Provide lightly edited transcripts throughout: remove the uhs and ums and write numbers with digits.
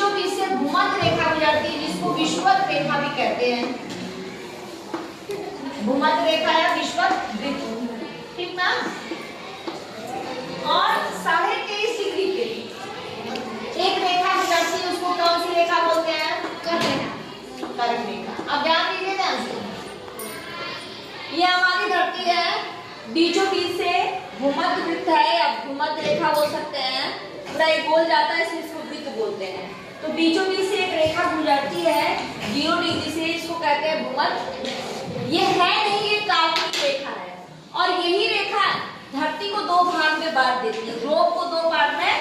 बीचों बीच से भूमध्य रेखा गुजरती है जिसको विषुवत रेखा भी कहते हैं। भूमध्य रेखा या विषुवत वृत्त, ठीक ना। और 23.5 डिग्री के एक रेखा गुजरती है, उसको कौन सी रेखा बोलते हैं? कर्क रेखा। अब ध्यान दीजिए ध्यान से, ये हमारी धरती है, बीचों बीच से भूमध्य वृत्त है या भूमध्य रेखा बोल सकते हैं, पूरा एक गोल जाता है इसलिए इसको वृत्त बोलते हैं। तो बीचों बीच से एक रेखा गुजरती है 0 डिग्री से, इसको कहते हैं भूमध्य। ये है नहीं, ये काल्पनिक रेखा है और यही रेखा धरती को 2 भाग में बांट देती है, ध्रुव को 2 भाग में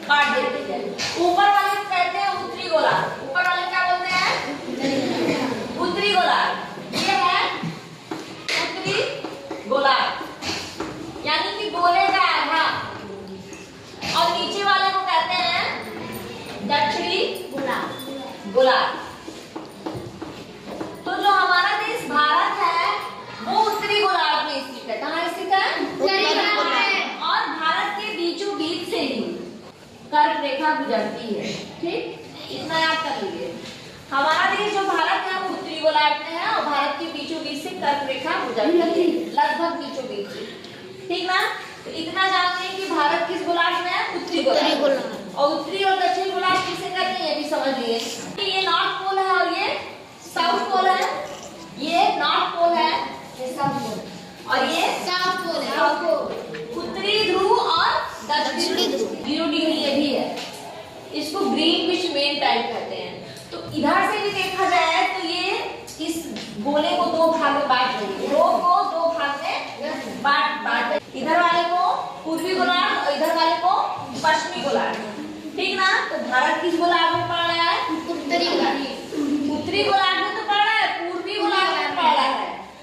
बांट देती है। ऊपर वाले को कहते हैं उत्तरी गोलार्ध, ऊपर वाले क्या बोलते हैं? उत्तरी गोलार्ध। ये है उत्तरी गोलार्ध यानी कि गोले का आधा, और नीचे वाले को कहते हैं दक्षिणी गोलार्ध। तो जो हमारा देश भारत है वो उत्तरी गोलार्ध में स्थित है। कहाँ स्थित है? और भारत के बीचों बीच से ही कर्क रेखा गुजरती है, ठीक, इतना याद कर लीजिए। हमारा देश जो भारत है वो उत्तरी गोलार्ध में है और भारत के बीचों बीच से कर्क रेखा गुजरती है, लगभग बीचों बीच से, ठीक ना। तो इतना जानते हैं कि भारत किस गोलार्ध में है? उत्तरी गोलार्ध। और उत्तरी और दक्षिण गोलार्ध किसे कहते हैं ये भी समझ लिए। ये नॉर्थ पोल है और ये साउथ पोल है, ये नॉर्थ पोल है, ये साउथ पोल, और ये साउथ पोल है। उत्तरी ध्रुव और दक्षिणी ध्रुव 0 डिग्री ये भी है, इसको ग्रीनविच मेन टाइम कहते हैं। तो इधर से भी देखा जाए तो ये इस गोले को 2 भाग में बांट रही है, ध्रुव को 2 भाग में बांट इधर वाले को पूर्वी गोलार्ध और इधर वाले को पश्चिमी गोलार्ध, ठीक ना। तो भारत किस गोलार्ध में पड़ रहा है? उत्तरी गोलार्ध। उत्तरी गोलार्ध में तो पड़ रहा है, पूर्वी गोलार्ध में पड़ रहा है।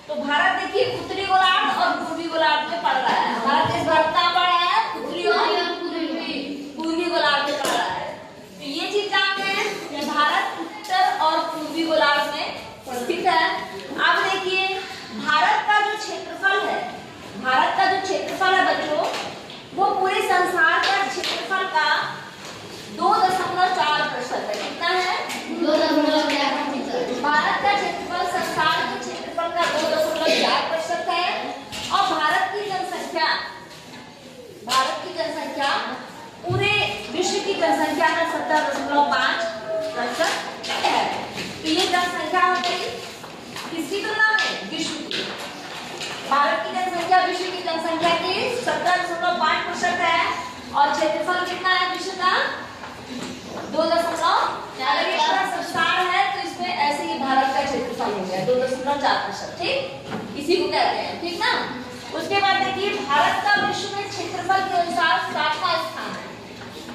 तो भारत देखिए उत्तरी गोलार्ध और पूर्वी गोलार्ध में पड़ रहा है। हमारा देश भारत कहाँ पड़ रहा है? उत्तरी और पूर्वी गोलार्ध में पड़ रहा है। तो ये चीज जानते हैं कि भारत उत्तर और पूर्वी गोलार्ध में स्थित है। अब देखिए भारत का जो क्षेत्रफल है, भारत का जो क्षेत्रफल है बच्चों, वो पूरे संसार का क्षेत्रफल का 2.4% है। कितना है? 2.4%। भारत का क्षेत्रफल संसार के क्षेत्रफल का 2.4% है। और भारत की जनसंख्या पूरे विश्व की जनसंख्या का 70.5% है। तो ये जनसंख्या हो गई किसकी तुलना में? विश्व की। भारत की जनसंख्या विश्व की जनसंख्या की 70.5% है और क्षेत्रफल कितना है विश्व का? 2.4। अगर ये पूरा संसार है तो इसमें ऐसे ही भारत का क्षेत्रफल हो गया 2.4%, ठीक, इसी को कहते हैं, ठीक ना। उसके बाद देखिए भारत का विश्व में क्षेत्रफल के अनुसार 7वां स्थान है।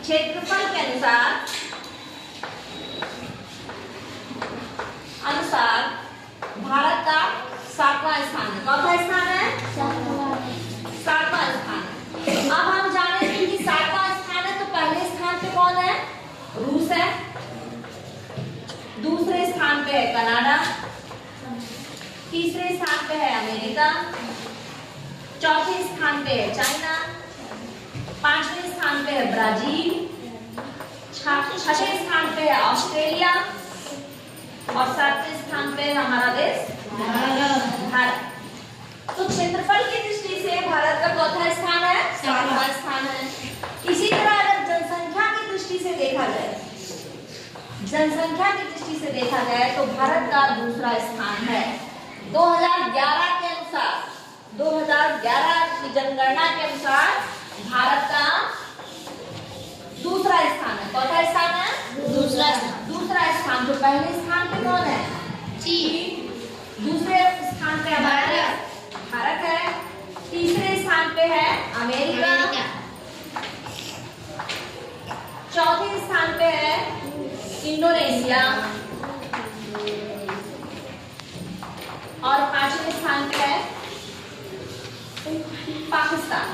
क्षेत्रफल के अनुसार भारत का 7वां स्थान है। कौन सा स्थान है? 7वां स्थान। अब हम जाने कि 7वां स्थान है तो पहले स्थान पे कौन है? रूस है, दूसरे स्थान पे है कनाडा, तीसरे स्थान पे है अमेरिका, चौथे स्थान पे है चाइना, 5वें स्थान पे है ब्राजील, 6वें स्थान पे है ऑस्ट्रेलिया और 7वें स्थान पे है हमारा देश भारत। तो क्षेत्रफल की दृष्टि से भारत का चौथा स्थान है, 7वां स्थान है। इसी तरह अगर जनसंख्या की दृष्टि से देखा जाए, जनसंख्या की दृष्टि से देखा जाए तो भारत का दूसरा स्थान है। 2011 के अनुसार, 2011 की जनगणना के अनुसार भारत का दूसरा स्थान है। चौथा स्थान है दूसरा स्थान। तो पहले स्थान पे कौन है? चीन। दूसरे स्थान पे भारत है। तीसरे स्थान पे है अमेरिका। चौथे स्थान पे है इंडोनेशिया और 5वें स्थान पे है पाकिस्तान।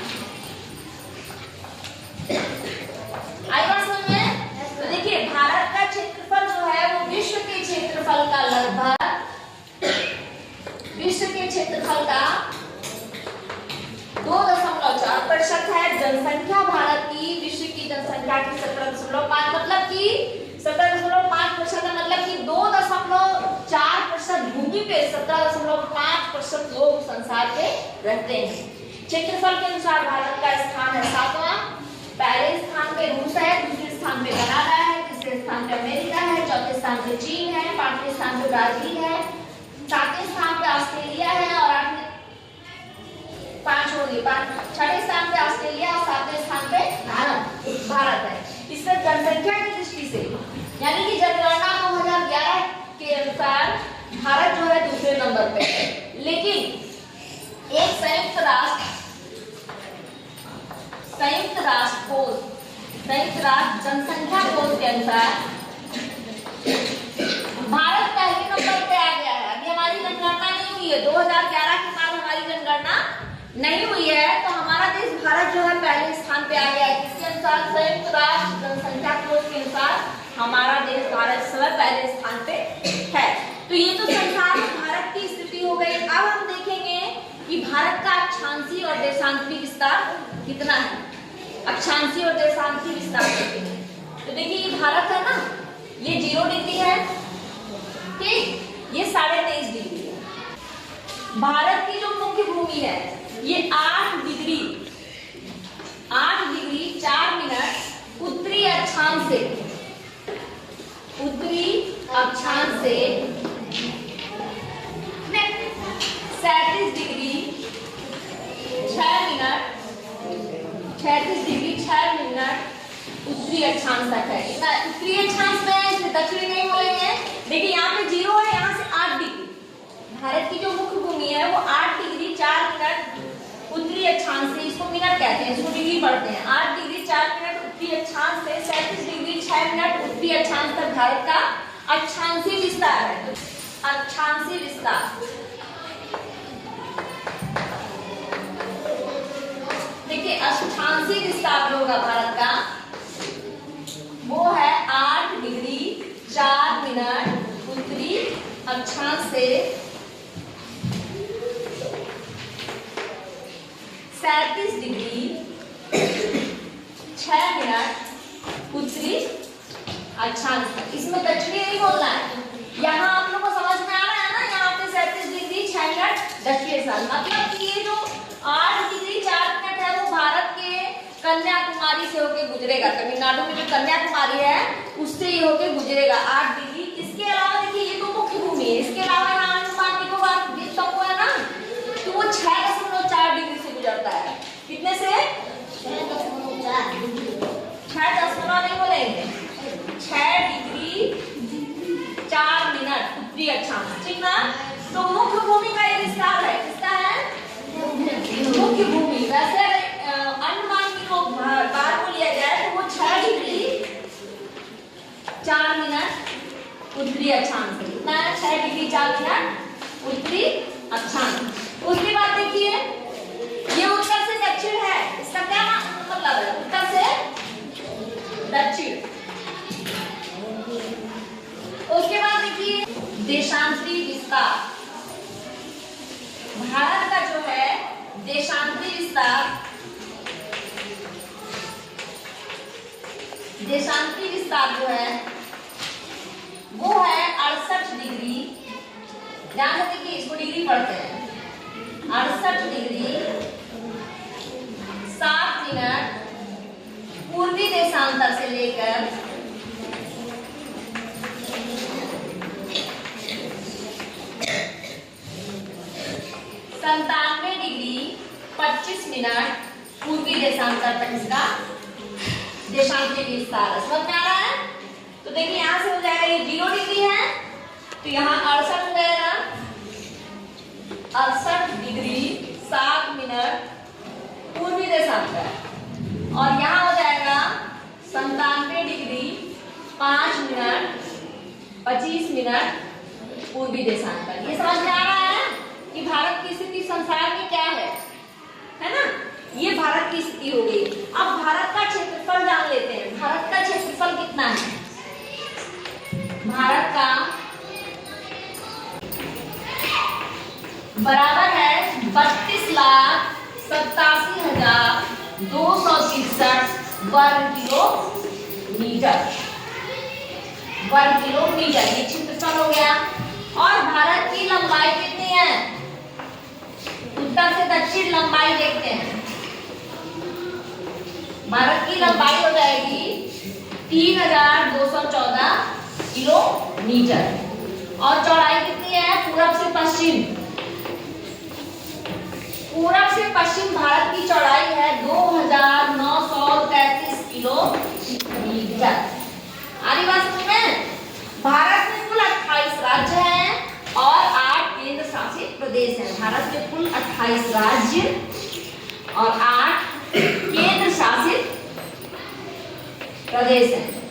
आई बात समझ में? तो देखिए भारत का क्षेत्रफल जो है वो विश्व के क्षेत्रफल का लगभग 2.4% है। जनसंख्या भारत की विश्व की जनसंख्या की 17.5, मतलब कि 17.5% का मतलब कि 2.4% भूमि पे 17.5% लोग संसार के रहते हैं। क्षेत्रफल के अनुसार भारत का स्थान है 7वां। पहले स्थान पे रूस है, दूसरे स्थान पे कनाडा है, तीसरे स्थान पे अमेरिका है, चौथे स्थान पे चीन है, पांचवें स्थान पे ब्राजील है, सातवें स्थान पे ऑस्ट्रेलिया है और छठे स्थान पे ऑस्ट्रेलिया और सातवें स्थान पे भारत है। इसमें जनसंख्या की दृष्टि से यानी कि जनगणना 2011 के अनुसार भारत जो है दूसरे नंबर पे है, लेकिन एक संयुक्त राष्ट्र जनसंख्या कोष के अनुसार भारत पहले नंबर पे आ गया है। अभी हमारी जनगणना नहीं हुई है, 2011 के बाद हमारी जनगणना नहीं हुई है, तो हमारा देश भारत जो है पहले स्थान पे आ गया है। इसके अनुसार संयुक्त राष्ट्र जनसंख्या कोष के अनुसार हमारा देश भारत इस समय पहले स्थान पे है। तो ये तो संसार में भारत की स्थिति हो गई। अब हम देखेंगे कि भारत का अक्षांशीय और देशांतरी विस्तार कितना है। अक्षांशीय और देशांतरी विस्तार देखेंगे तो देखिए ये भारत है ना, ये 0 डिग्री है, ठीक, ये 23.5 डिग्री है। भारत की जो मुख्य भूमि है ये 8 डिग्री 4 मिनट उत्तरी अक्षांश से 37 डिग्री 6 मिनट उत्तरी अक्षांश तक है। उत्तरी अक्षांश में है, इसलिए दक्षिणी नहीं बोलेंगे। देखिए यहाँ पे 0 है, यहाँ से 8 डिग्री। भारत की जो मुख्य भूमि है वो 8 डिग्री 4 मिनट उत्तरी अक्षांश से, इसको मिनट कहते हैं, इसको डिग्री पढ़ते हैं। 8 डिग्री 4 मिनट उत्तरी अक्षांश से 37 डिग्री 6 मिनट उत्तरी अक्षांश तक भारत का अक्षांशीय विस्तार है। अक्षांशीय विस्तार देखिए, अक्षांशीय विस्तार जो होगा भारत का वो है 8 डिग्री 4 मिनट उत्तरी अक्षांश से 37 डिग्री 6 मिनट उत्तरी अक्षांश तक। इसमें दक्षिणी नहीं बोलना है। यहाँ आप लोगों को समझ में आ रहा है ना, यहाँ पे 37 डिग्री 6 मिनट दक्षिणी अक्षांश, मतलब कि ये जो 8 डिग्री 4 मिनट है वो भारत के कन्याकुमारी से होके गुजरेगा। तमिलनाडु में जो कन्याकुमारी है उससे ये होके गुजरेगा 8 डिग्री। इसके अलावा देखिए ये तो मुख्य भूमि है, इसके अलावा यहाँ अंडमान निकोबार द्वीप समूह है ना, तो वो 6.4 डिग्री से गुजरता है। कितने से? 6.4 नहीं बोलेंगे, 6 डिग्री 4 मिनट उत्तरी अक्षांश, ठीक ना। तो मुख्य भूमि का ये विस्तार है, किसका है? मुख्य भूमि। वैसे अंडमान निकोबार को लिया जाए तो वो 6 डिग्री 4 मिनट उत्तरी अक्षांश है। कितना है? 6 डिग्री 4 मिनट उत्तरी अक्षांश। उसके बाद देखिए ये उत्तर से दक्षिण है, इसका क्या मतलब है? उत्तर से दक्षिण। उसके बाद देखिए देशांतरी विस्तार। भारत का जो है देशांतरी विस्तार, देशांतरी विस्तार जो है वो है 68 डिग्री, ध्यान से देखिए इसको डिग्री पढ़ते हैं, 68 डिग्री 7 मिनट पूर्वी देशांतर से लेकर 97 डिग्री 25 मिनट पूर्वी देशांतर तक इसका देशांतरी विस्तार है। समझ में आ रहा है? तो देखिए यहाँ से हो जाएगा, ये 0 डिग्री है तो यहाँ 68 हो जाएगा, 68 डिग्री 7 मिनट पूर्वी देशांतर, और यहाँ हो जाएगा 97 डिग्री 5 मिनट 25 मिनट पूर्वी देशांतर। ये समझ में आ रहा है कि भारत की स्थिति संसार में क्या है ना। ये भारत की स्थिति हो गई। अब भारत का क्षेत्रफल जान लेते हैं। भारत का क्षेत्रफल कितना है? भारत का बराबर है 32,87,263 वर्ग किलोमीटर। वर्ग किलोमीटर, ये क्षेत्रफल हो गया। और भारत की लंबाई कितनी है? उत्तर से दक्षिण लंबाई देखते हैं। भारत की लंबाई हो जाएगी 3214 किलोमीटर। और चौड़ाई कितनी है पूरब से पश्चिम? पूरब से पश्चिम भारत की चौड़ाई है 2933 किलोमीटर। आ रही बात समझ में? भारत में कुल 28 राज्य हैं और 8 केंद्र शासित प्रदेश हैं। भारत में कुल 28 राज्य और 8 केंद्र शासित प्रदेश हैं।